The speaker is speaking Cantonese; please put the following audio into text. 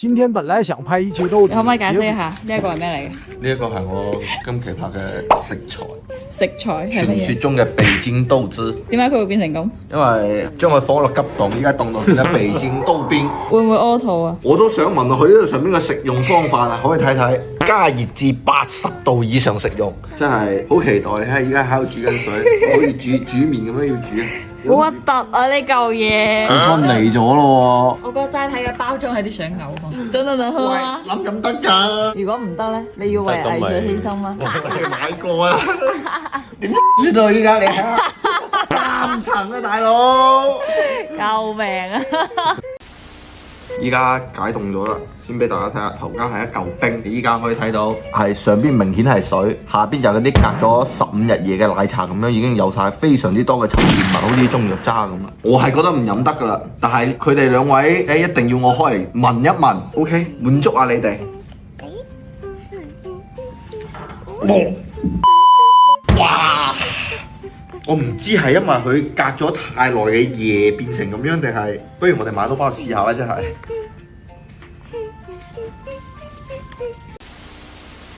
今天本來想拍一期豆子，你可唔可以解釋一下呢一個係咩嚟嘅？呢一個係我今期拍嘅食材，食材係傳乜嘢？說中嘅北京豆汁。點解佢會變成咁？因為將佢放落急凍，依家凍到變咗北京豆冰。會唔會屙肚啊？我都想問下佢呢度上邊嘅食用方法啊，可以睇睇。加熱至80度以上食用，真係好期待。你睇依家喺度煮緊水，好似煮麵咁樣要煮。好核突啊！呢嚿嘢，分離咗咯我覺得齋睇嘅包裝係啲想嘔喎。真係能喝嗎？諗咁得㗎？如果唔得咧，你要為藝術犧牲嗎？我買過啦，點知道依家你睇下3層啊，大佬！救命啊！依家解凍咗啦，先俾大家睇下，頭家係一嚿冰，你依家可以睇到係上邊明顯係水，下邊就嗰啲隔咗15日夜嘅奶茶咁樣，已經有晒非常之多嘅沉澱物，好似中藥渣咁啊！我係覺得唔飲得噶啦，但係佢哋兩位一定要我開嚟聞一聞 ，OK， 滿足下你哋。哇！我唔知係因為佢隔咗太耐嘅夜變成咁樣，定係不如我哋買多包試下啦，真係。